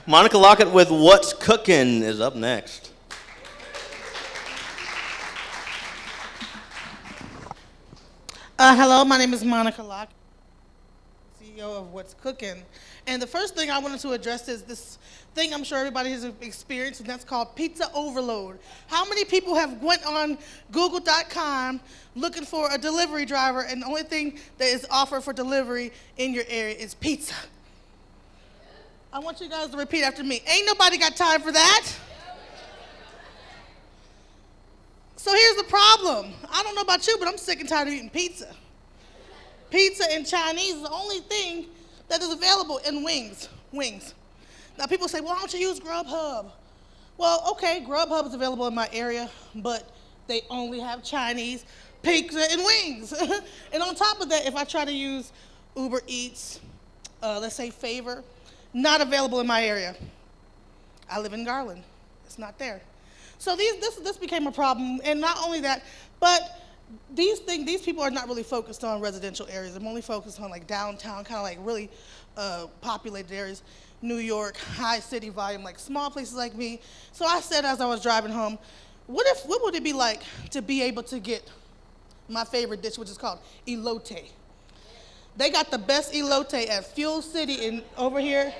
Monica Lockett with What's Cookin' is up next. Hello, my name is Monica Lockett, CEO of WhutzCookin. And the first thing I wanted to address is this thing I'm sure everybody has experienced, and that's called pizza overload. How many people have went on google.com looking for a delivery driver, and the only thing that is offered for delivery in your area is pizza? I want you guys to repeat after me. Ain't nobody got time for that. So here's the problem. I don't know about you, but I'm sick and tired of eating pizza. Pizza and Chinese is the only thing that is available in wings. Now people say, well, why don't you use Grubhub? Well, okay, Grubhub is available in my area, but they only have Chinese, pizza, and wings. And on top of that, if I try to use Uber Eats, let's say Favor, not available in my area. I live in Garland. It's not there. So this became a problem, and not only that, but these people are not really focused on residential areas. I'm only focused on like downtown, kind of like really populated areas, New York, high city volume, like small places like me. So I said as I was driving home, what would it be like to be able to get my favorite dish, which is called elote? They got the best elote at Fuel City in over here.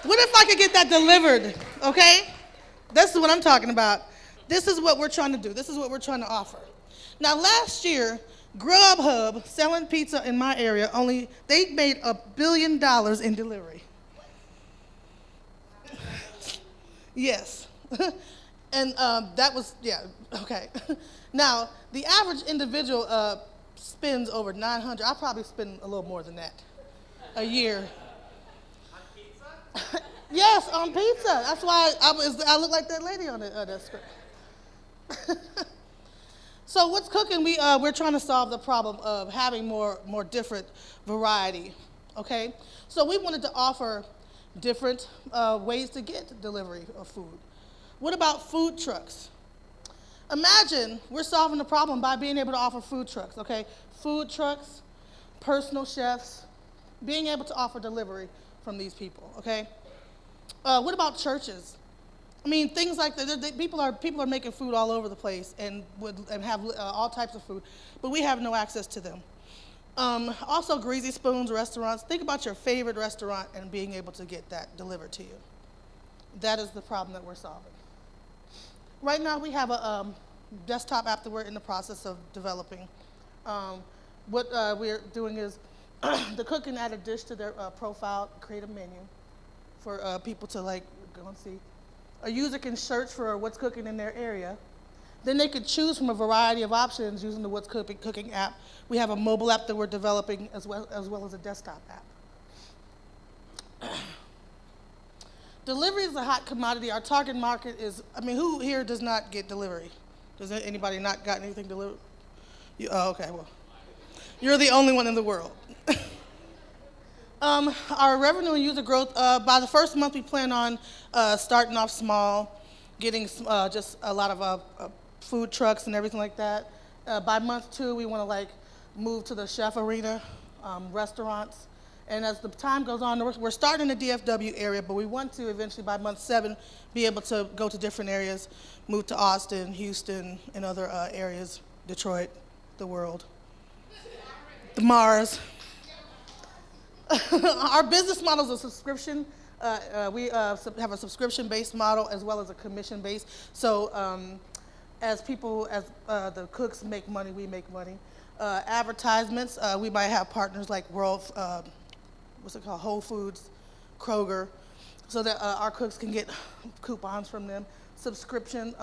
What if I could get that delivered, okay? This is what I'm talking about. This is what we're trying to do. This is what we're trying to offer. Now, last year, Grubhub, selling pizza in my area, they made $1 billion in delivery. Yes. And that was, yeah, okay. Now, the average individual spends over $900. I probably spend a little more than that a year. On pizza? Yes, on pizza. That's why I look like that lady on that script. So what's cooking? We're trying to solve the problem of having more different variety. Okay, so we wanted to offer different ways to get delivery of food. What about food trucks? Imagine we're solving the problem by being able to offer food trucks. Okay, food trucks, personal chefs, being able to offer delivery from these people. Okay. What about churches? I mean, things like that. People are making food all over the place and have all types of food, but we have no access to them. Also, greasy spoons restaurants. Think about your favorite restaurant and being able to get that delivered to you. That is the problem that we're solving. Right now, we have a desktop app that we're in the process of developing. What we're doing is the cook can add a dish to their profile, create a menu for people to like go and see. A user can search for what's cooking in their area. Then they could choose from a variety of options using the What's Cooking app. We have a mobile app that we're developing as well as a desktop app. Delivery is a hot commodity. Our target market is, who here does not get delivery? Does anybody not got anything delivered? Okay, well, you're the only one in the world. Our revenue and user growth, by the first month we plan on starting off small, getting just a lot of food trucks and everything like that. By month 2, we want to move to the chef arena, restaurants. And as the time goes on, we're starting in the DFW area, but we want to eventually by month 7 be able to go to different areas, move to Austin, Houston, and other areas, Detroit, the world, the Mars. Our business model is a subscription. We have a subscription-based model as well as a commission-based. So as the cooks make money, we make money. Advertisements, we might have partners like Whole Foods, Kroger, so that our cooks can get coupons from them. Subscription.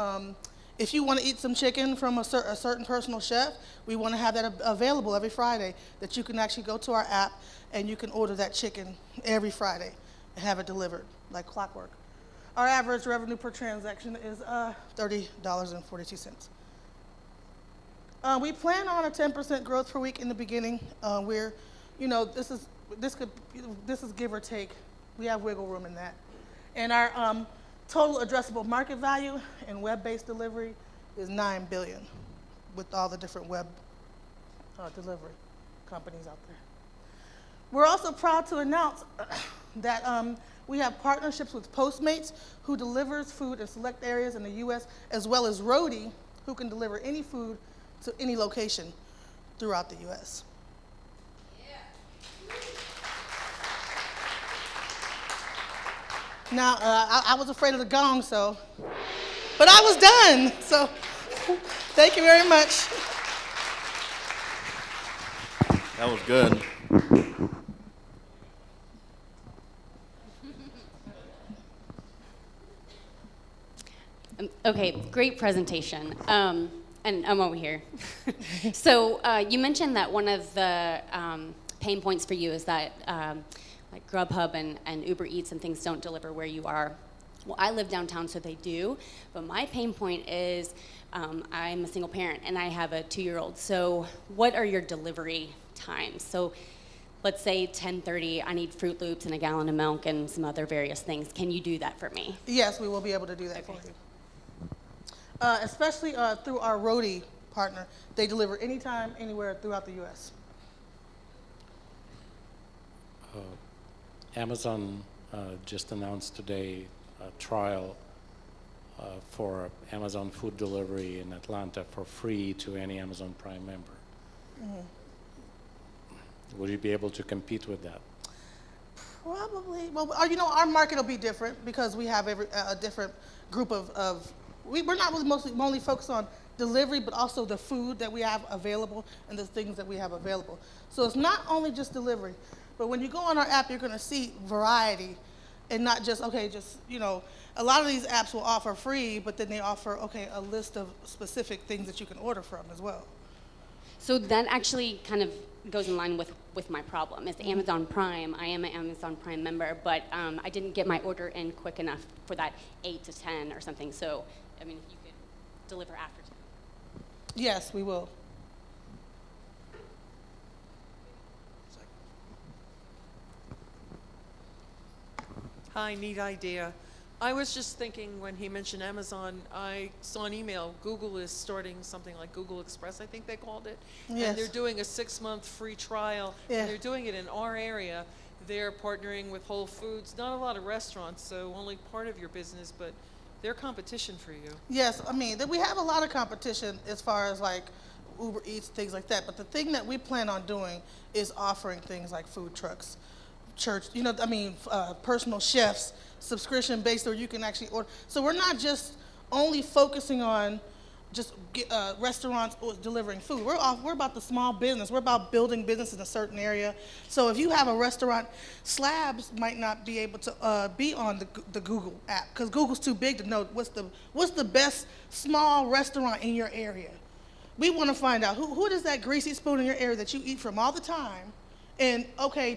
If you want to eat some chicken from a certain personal chef, we want to have that available every Friday, that you can actually go to our app and you can order that chicken every Friday and have it delivered like clockwork. Our average revenue per transaction is $30.42. We plan on a 10% growth per week in the beginning. This is give or take. We have wiggle room in that. And our total addressable market value in web-based delivery is $9 billion with all the different web delivery companies out there. We're also proud to announce that we have partnerships with Postmates, who delivers food in select areas in the U.S., as well as Roadie, who can deliver any food to any location throughout the U.S. Now, I was afraid of the gong, but I was done. So, thank you very much. That was good. Okay, great presentation. And I'm over here. So you mentioned that one of the pain points for you is that like Grubhub and Uber Eats and things don't deliver where you are. Well, I live downtown, so they do. But my pain point is I'm a single parent and I have a 2-year-old. So what are your delivery times? So let's say 10:30, I need Fruit Loops and a gallon of milk and some other various things. Can you do that for me? Yes, we will be able to do that for you. Especially through our Roadie partner. They deliver anytime, anywhere throughout the U.S. Amazon just announced today a trial for Amazon food delivery in Atlanta for free to any Amazon Prime member. Mm-hmm. Would you be able to compete with that? Probably. Well, our market will be different because we have a different group of we're not really only focused on delivery, but also the food that we have available and the things that we have available. So it's not only just delivery, but when you go on our app, you're going to see variety and not just, a lot of these apps will offer free, but then they offer, a list of specific things that you can order from as well. So that actually kind of goes in line with my problem. Is Amazon Prime. I am an Amazon Prime member, but I didn't get my order in quick enough for that 8 to 10 or something. So, if you could deliver after 10. Yes, we will. Hi, neat idea. I was just thinking when he mentioned Amazon, I saw an email. Google is starting something like Google Express, I think they called it. Yes. And they're doing a 6-month free trial. Yeah. And they're doing it in our area. They're partnering with Whole Foods. Not a lot of restaurants, so only part of your business, but they're competition for you. Yes, we have a lot of competition as far as like Uber Eats, things like that. But the thing that we plan on doing is offering things like food trucks, personal chefs, subscription based where you can actually order. So we're not just only focusing on just restaurants or delivering food. We're about the small business. We're about building business in a certain area. So if you have a restaurant, Slabs might not be able to be on the Google app because Google's too big to know what's the best small restaurant in your area. We want to find out who is that greasy spoon in your area that you eat from all the time. And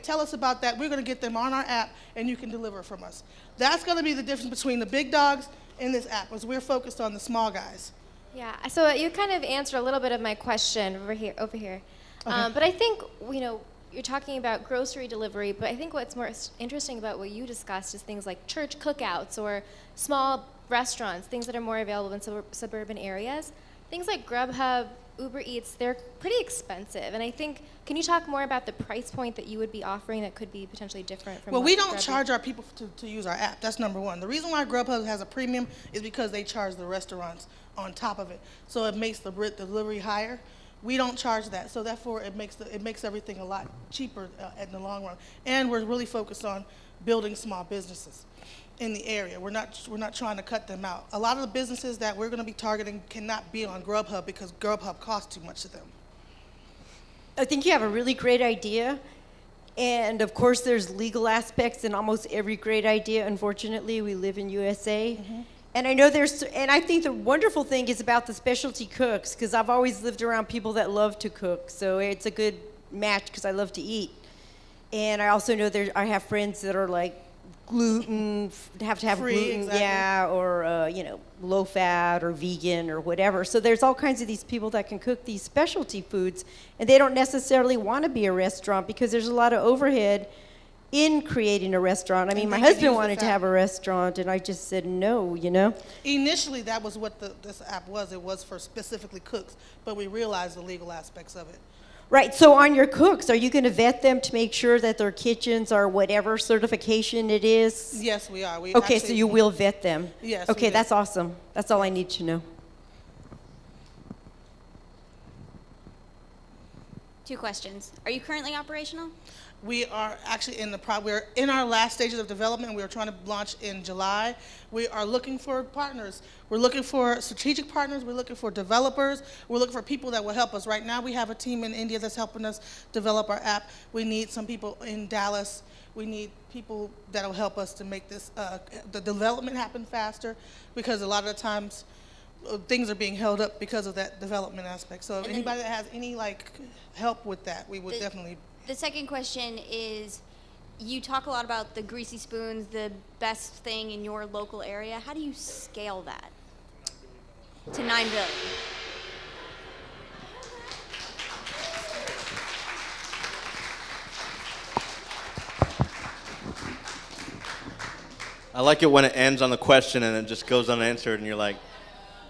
tell us about that. We're going to get them on our app, and you can deliver from us. That's going to be the difference between the big dogs and this app, because we're focused on the small guys. Yeah, so you kind of answered a little bit of my question over here. Okay. But I think, you're talking about grocery delivery, but I think what's more interesting about what you discussed is things like church cookouts or small restaurants, things that are more available in suburban areas. Things like Grubhub, Uber Eats, they're pretty expensive. And I think, can you talk more about the price point that you would be offering that could be potentially different from we don't Grubhub? charge our people to use our app. That's number one. The reason why Grubhub has a premium is because they charge the restaurants on top of it. So it makes the delivery higher. We don't charge that. So therefore, it makes everything a lot cheaper in the long run. And we're really focused on building small businesses in the area. We're not trying to cut them out. A lot of the businesses that we're going to be targeting cannot be on Grubhub because Grubhub costs too much to them. I think you have a really great idea. And of course, there's legal aspects in almost every great idea. Unfortunately, we live in USA. Mm-hmm. And I know and I think the wonderful thing is about the specialty cooks, because I've always lived around people that love to cook. So it's a good match because I love to eat. And I also know I have friends that are like gluten, have to have free, gluten, exactly. yeah, or low fat or vegan or whatever. So there's all kinds of these people that can cook these specialty foods, and they don't necessarily want to be a restaurant because there's a lot of overhead in creating a restaurant. I mean, my husband wanted to have a restaurant, and I just said no, Initially, that was what this app was. It was for specifically cooks, but we realized the legal aspects of it. Right, so on your cooks, are you going to vet them to make sure that their kitchens are whatever certification it is? Yes, we are. We Okay, so actually- you will vet them? Yes, we Okay, do. that's awesome. That's all I need to know. 2 questions. Are you currently operational? We are actually we're in our last stages of development. We are trying to launch in July. We are looking for partners. We're looking for strategic partners. We're looking for developers. We're looking for people that will help us. Right now, we have a team in India that's helping us develop our app. We need some people in Dallas. We need people that will help us to make this the development happen faster, because a lot of the times things are being held up because of that development aspect. So if And then- anybody that has any help with that, we would definitely. The second question is, you talk a lot about the greasy spoons, the best thing in your local area. How do you scale that to 9 billion? I like it when it ends on the question and it just goes unanswered, and you're like,